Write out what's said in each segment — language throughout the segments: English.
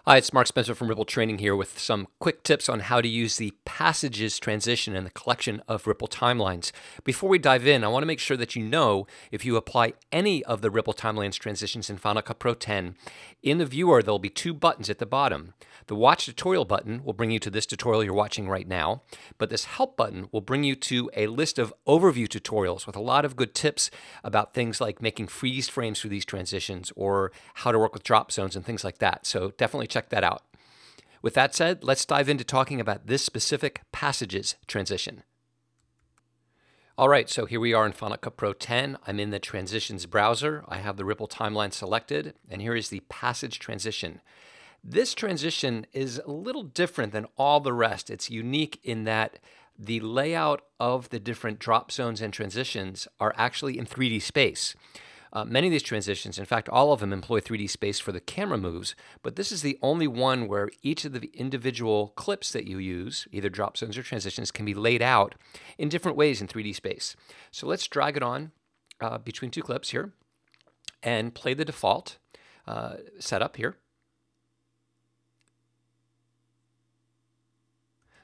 Hi, it's Mark Spencer from Ripple Training here with some quick tips on how to use the passages transition in the collection of Ripple timelines. Before we dive in, I want to make sure that you know if you apply any of the Ripple timelines transitions in Final Cut Pro 10, in the viewer there'll be two buttons at the bottom. The Watch Tutorial button will bring you to this tutorial you're watching right now, but this Help button will bring you to a list of overview tutorials with a lot of good tips about things like making freeze frames for these transitions or how to work with drop zones and things like that. So definitely check that out. With that said, let's dive into talking about this specific passages transition. All right, so here we are in Final Cut Pro 10. I'm in the transitions browser. I have the Ripple timeline selected, and here is the passage transition. This transition is a little different than all the rest. It's unique in that the layout of the different drop zones and transitions are actually in 3D space. Many of these transitions, in fact, all of them employ 3D space for the camera moves, but this is the only one where each of the individual clips that you use, either drop zones or transitions, can be laid out in different ways in 3D space. So let's drag it on between two clips here and play the default setup here.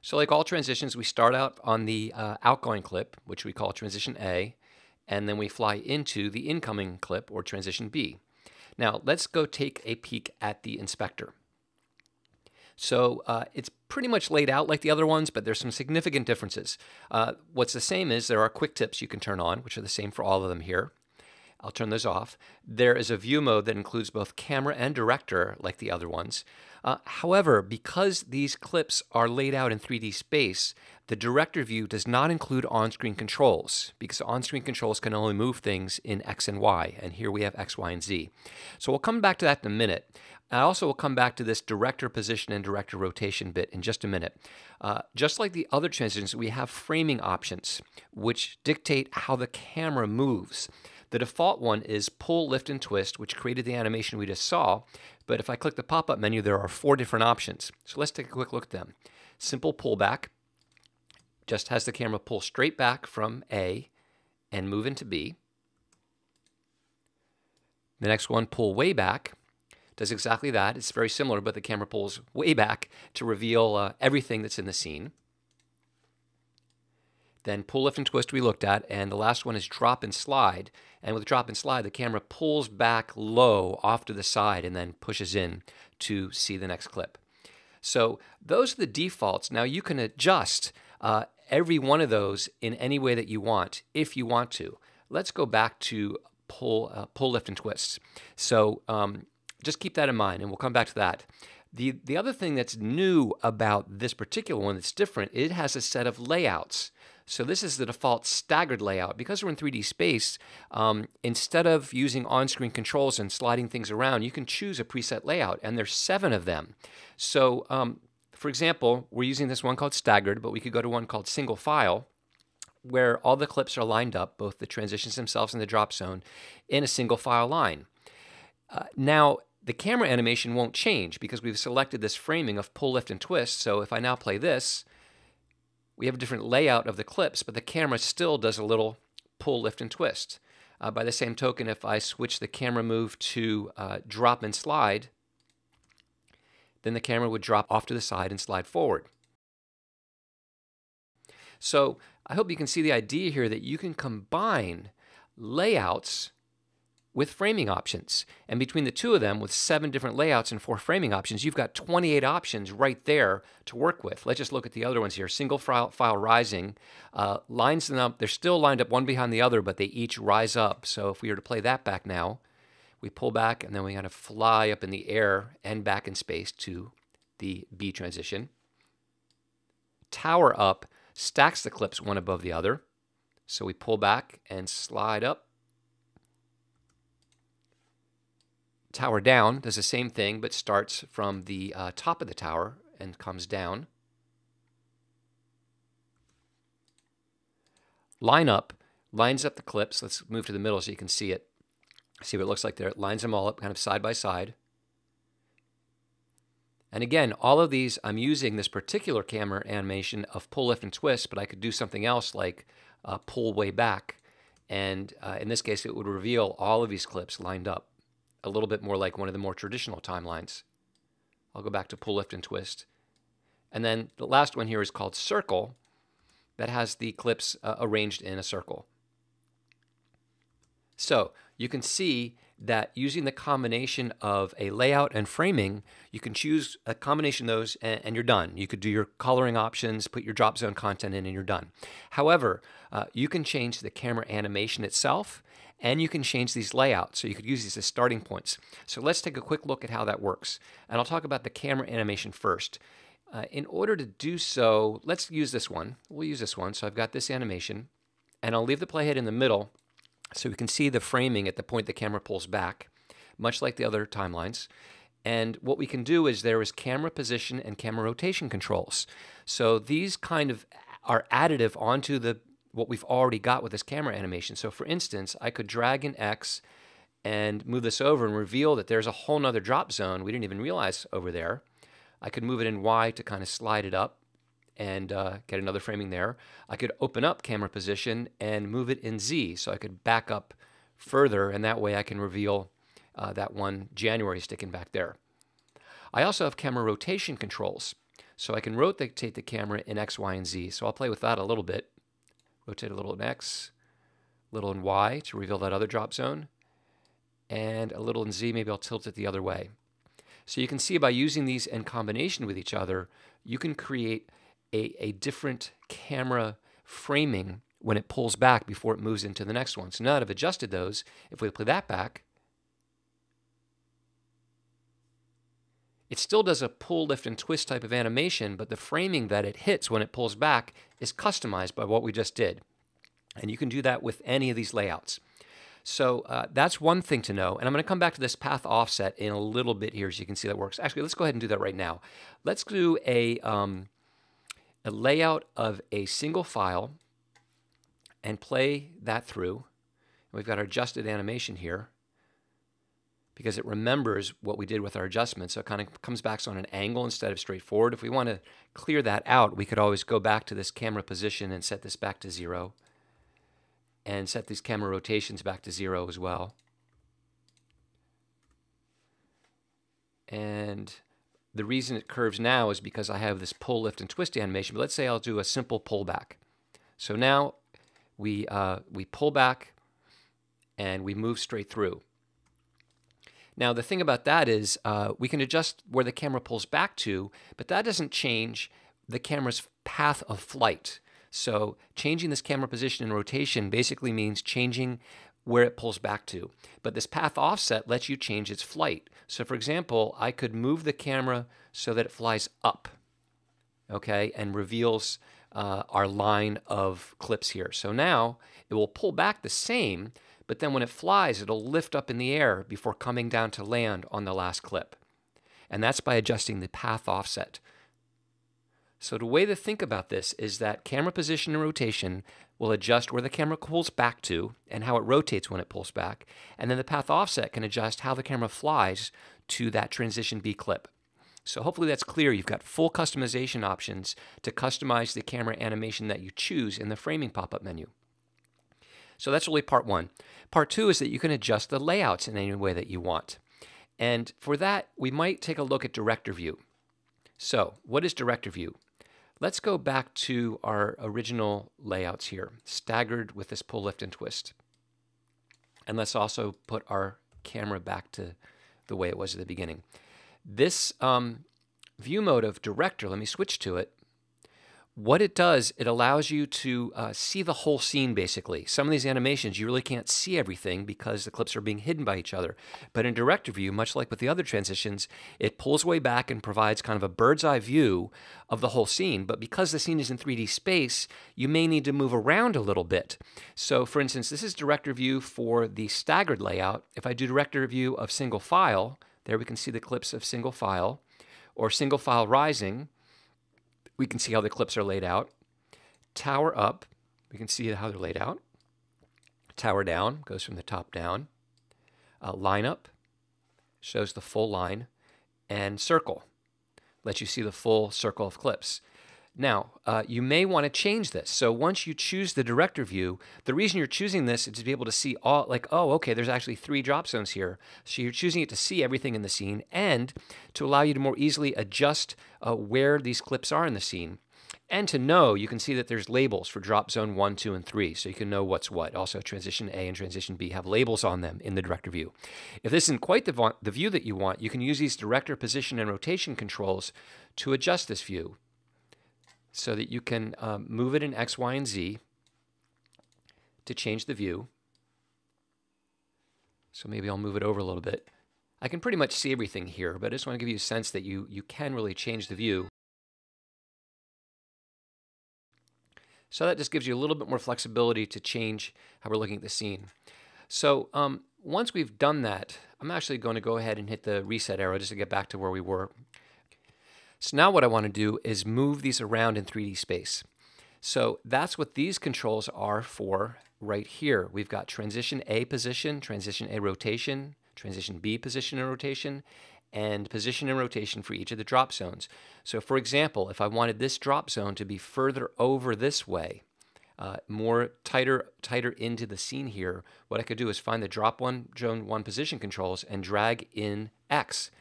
So like all transitions, we start out on the outgoing clip, which we call transition A, and then we fly into the incoming clip, or transition B. Now let's go take a peek at the inspector. So it's pretty much laid out like the other ones, but there's some significant differences. What's the same is there are quick tips you can turn on, which are the same for all of them here. I'll turn those off. There is a view mode that includes both camera and director like the other ones. However, because these clips are laid out in 3D space, the director view does not include on-screen controls because on-screen controls can only move things in X and Y, and here we have X, Y, and Z. So we'll come back to that in a minute. I also will come back to this director position and director rotation bit in just a minute. Just like the other transitions, we have framing options which dictate how the camera moves. The default one is pull, lift, and twist, which created the animation we just saw. But if I click the pop-up menu, there are 4 different options. So let's take a quick look at them. Simple pullback just has the camera pull straight back from A and move into B. The next one, pull way back, does exactly that. It's very similar, but the camera pulls way back to reveal everything that's in the scene. Then pull, lift, and twist we looked at, and the last one is drop and slide. And with drop and slide, the camera pulls back low off to the side and then pushes in to see the next clip. So those are the defaults. Now you can adjust every one of those in any way that you want, if you want to. Let's go back to pull, lift, and twist. So just keep that in mind, and we'll come back to that. The other thing that's new about this particular one that's different, it has a set of layouts. So this is the default staggered layout. Because we're in 3D space, instead of using on-screen controls and sliding things around, you can choose a preset layout, and there's 7 of them. So for example, we're using this one called staggered, but we could go to one called single file, where all the clips are lined up, both the transitions themselves and the drop zone, in a single file line. Now, the camera animation won't change because we've selected this framing of pull, lift, and twist. So if I now play this, we have a different layout of the clips, but the camera still does a little pull, lift, and twist. By the same token, if I switch the camera move to drop and slide, then the camera would drop off to the side and slide forward. So I hope you can see the idea here that you can combine layouts with framing options. And between the two of them, with 7 different layouts and 4 framing options, you've got 28 options right there to work with. Let's just look at the other ones here. Single file rising lines them up. They're still lined up one behind the other, but they each rise up. So if we were to play that back now, we pull back and then we kind of fly up in the air and back in space to the B transition. Tower up stacks the clips one above the other. So we pull back and slide up. Tower down does the same thing, but starts from the top of the tower and comes down. Line up lines up the clips. Let's move to the middle so you can see it. See what it looks like there. It lines them all up kind of side by side. And again, all of these, I'm using this particular camera animation of pull, lift, and twist, but I could do something else like pull way back. And in this case, it would reveal all of these clips lined up. A little bit more like one of the more traditional timelines. I'll go back to pull, lift, and twist. And then the last one here is called circle. That has the clips arranged in a circle. So you can see that using the combination of a layout and framing, you can choose a combination of those and you're done. You could do your coloring options, put your drop zone content in, and you're done. However, you can change the camera animation itself, and you can change these layouts. So you could use these as starting points. So let's take a quick look at how that works. And I'll talk about the camera animation first. In order to do so, let's use this one. We'll use this one. So I've got this animation, and I'll leave the playhead in the middle so we can see the framing at the point the camera pulls back, much like the other timelines. And what we can do is there is camera position and camera rotation controls. So these kind of are additive onto what we've already got with this camera animation. So for instance, I could drag in X and move this over and reveal that there's a whole nother drop zone we didn't even realize over there. I could move it in Y to kind of slide it up and get another framing there. I could open up camera position and move it in Z, so I could back up further, and that way I can reveal that one January sticking back there. I also have camera rotation controls, so I can rotate the camera in X, Y, and Z. So I'll play with that a little bit. Rotate a little in X, a little in Y to reveal that other drop zone, and a little in Z. Maybe I'll tilt it the other way. So you can see by using these in combination with each other, you can create a different camera framing when it pulls back before it moves into the next one. So now that I've adjusted those, if we play that back, it still does a pull, lift, and twist type of animation, but the framing that it hits when it pulls back is customized by what we just did. And you can do that with any of these layouts. So that's one thing to know. And I'm going to come back to this path offset in a little bit here so you can see that works. Actually, let's go ahead and do that right now. Let's do a layout of a single file and play that through. We've got our adjusted animation here because it remembers what we did with our adjustment. So it kind of comes back on an angle instead of straight forward. If we want to clear that out, we could always go back to this camera position and set this back to 0. And set these camera rotations back to 0 as well. And the reason it curves now is because I have this pull, lift, and twist animation. But let's say I'll do a simple pullback. So now we pull back and we move straight through. Now the thing about that is we can adjust where the camera pulls back to, but that doesn't change the camera's path of flight. So changing this camera position and rotation basically means changing where it pulls back to. But this path offset lets you change its flight. So for example, I could move the camera so that it flies up, okay, and reveals our line of clips here. So now it will pull back the same, but then when it flies, it'll lift up in the air before coming down to land on the last clip. And that's by adjusting the path offset. So the way to think about this is that camera position and rotation will adjust where the camera pulls back to and how it rotates when it pulls back. And then the path offset can adjust how the camera flies to that transition B clip. So hopefully that's clear. You've got full customization options to customize the camera animation that you choose in the framing pop-up menu. So that's really part one. Part two is that you can adjust the layouts in any way that you want. And for that, we might take a look at director view. So what is director view? Let's go back to our original layouts here, staggered with this pull, lift, and twist. And let's also put our camera back to the way it was at the beginning. This view mode of director, let me switch to it. What it does, it allows you to see the whole scene, basically. Some of these animations, you really can't see everything because the clips are being hidden by each other. But in director view, much like with the other transitions, it pulls way back and provides kind of a bird's eye view of the whole scene. But because the scene is in 3D space, you may need to move around a little bit. So for instance, this is director view for the staggered layout. If I do director view of single file, there we can see the clips of single file, or single file rising, we can see how the clips are laid out. Tower up, we can see how they're laid out. Tower down, goes from the top down. Line up, shows the full line. And circle, lets you see the full circle of clips. Now, you may want to change this. So once you choose the director view, the reason you're choosing this is to be able to see all, like, oh, okay, there's actually 3 drop zones here. So you're choosing it to see everything in the scene and to allow you to more easily adjust where these clips are in the scene. And to know, you can see that there's labels for drop zone 1, 2, and 3, so you can know what's what. Also, transition A and transition B have labels on them in the director view. If this isn't quite the view that you want, you can use these director position and rotation controls to adjust this view, so that you can move it in X, Y, and Z to change the view. So maybe I'll move it over a little bit. I can pretty much see everything here, but I just want to give you a sense that you can really change the view. So that just gives you a little bit more flexibility to change how we're looking at the scene. So once we've done that, I'm actually going to go ahead and hit the reset arrow just to get back to where we were. So now what I want to do is move these around in 3D space. So that's what these controls are for right here. We've got transition A position, transition A rotation, transition B position and rotation, and position and rotation for each of the drop zones. So for example, if I wanted this drop zone to be further over this way, more tighter into the scene here, what I could do is find the drop zone 1 position controls and drag in X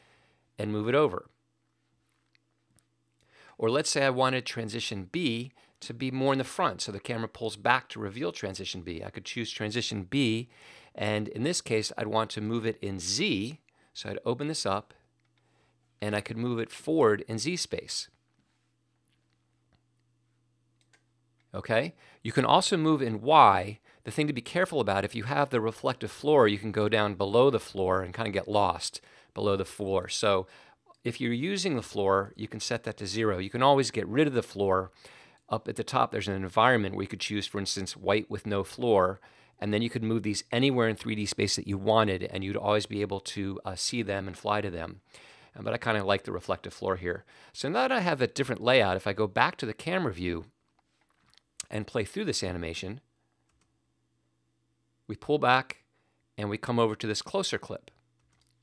and move it over. Or let's say I wanted transition B to be more in the front, so the camera pulls back to reveal transition B. I could choose transition B, and in this case, I'd want to move it in Z, so I'd open this up, and I could move it forward in Z space. Okay? You can also move in Y. The thing to be careful about, if you have the reflective floor, you can go down below the floor and kind of get lost below the floor. So if you're using the floor, you can set that to 0. You can always get rid of the floor. Up at the top, there's an environment where you could choose, for instance, white with no floor, and then you could move these anywhere in 3D space that you wanted, and you'd always be able to see them and fly to them. But I kind of like the reflective floor here. So now that I have a different layout, if I go back to the camera view and play through this animation, we pull back and we come over to this closer clip.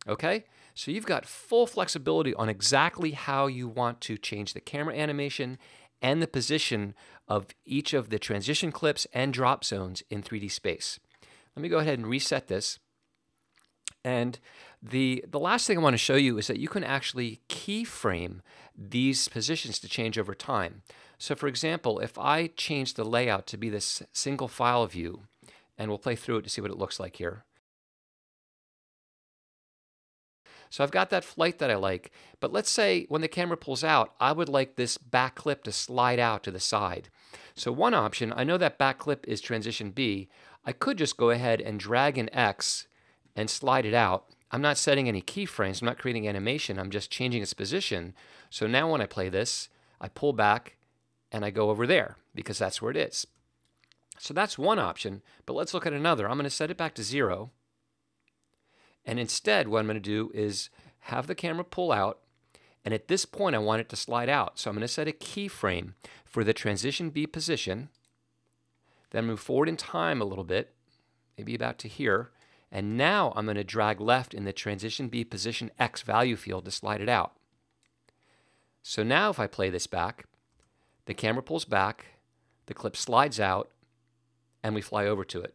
Okay? So you've got full flexibility on exactly how you want to change the camera animation and the position of each of the transition clips and drop zones in 3D space. Let me go ahead and reset this. And the last thing I want to show you is that you can actually keyframe these positions to change over time. So for example, if I change the layout to be this single file view, and we'll play through it to see what it looks like here. So I've got that flight that I like, but let's say when the camera pulls out, I would like this back clip to slide out to the side. So one option, I know that back clip is transition B. I could just go ahead and drag in X and slide it out. I'm not setting any keyframes, I'm not creating animation, I'm just changing its position. So now when I play this, I pull back and I go over there because that's where it is. So that's one option, but let's look at another. I'm going to set it back to 0. And instead, what I'm going to do is have the camera pull out, and at this point I want it to slide out. So I'm going to set a keyframe for the transition B position, then move forward in time a little bit, maybe about to here, and now I'm going to drag left in the transition B position X value field to slide it out. So now if I play this back, the camera pulls back, the clip slides out, and we fly over to it.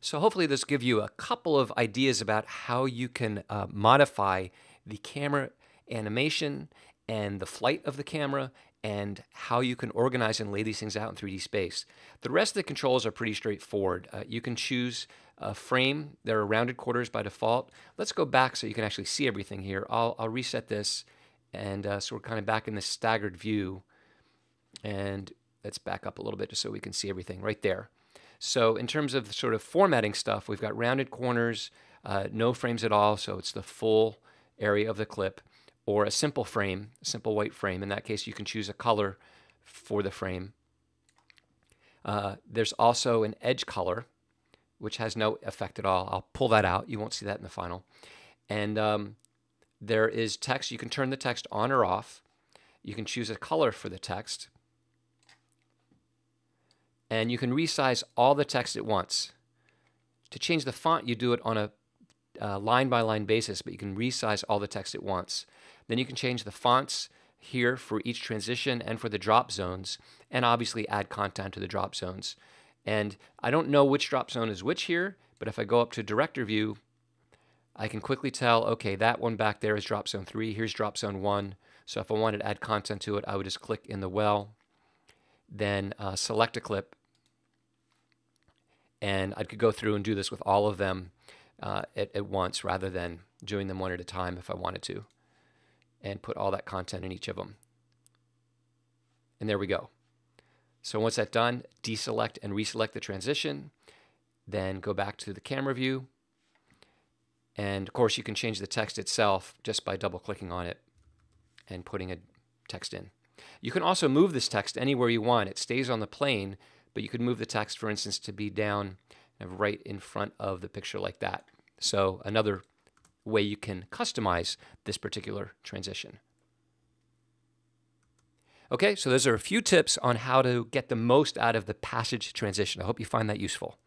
So hopefully this will give you a couple of ideas about how you can modify the camera animation and the flight of the camera and how you can organize and lay these things out in 3D space. The rest of the controls are pretty straightforward. You can choose a frame. There are rounded quarters by default. Let's go back so you can actually see everything here. I'll reset this, and so we're kind of back in this staggered view. And let's back up a little bit just so we can see everything right there. So in terms of sort of formatting stuff, we've got rounded corners, no frames at all, so it's the full area of the clip, or a simple frame, a simple white frame. In that case, you can choose a color for the frame. There's also an edge color, which has no effect at all. I'll pull that out. You won't see that in the final. And there is text. You can turn the text on or off. You can choose a color for the text. And you can resize all the text at once. To change the font, you do it on a line-by-line basis, but you can resize all the text at once. Then you can change the fonts here for each transition and for the drop zones, and obviously add content to the drop zones. And I don't know which drop zone is which here, but if I go up to director view, I can quickly tell, okay, that one back there is drop zone 3, here's drop zone 1. So if I wanted to add content to it, I would just click in the well, then select a clip, and I could go through and do this with all of them at once rather than doing them one at a time if I wanted to, and put all that content in each of them. And there we go. So once that's done, deselect and reselect the transition, then go back to the camera view, and of course you can change the text itself just by double clicking on it and putting a text in. You can also move this text anywhere you want. It stays on the plane, but you could move the text, for instance, to be down right in front of the picture like that. So another way you can customize this particular transition. Okay, so those are a few tips on how to get the most out of the passage transition. I hope you find that useful.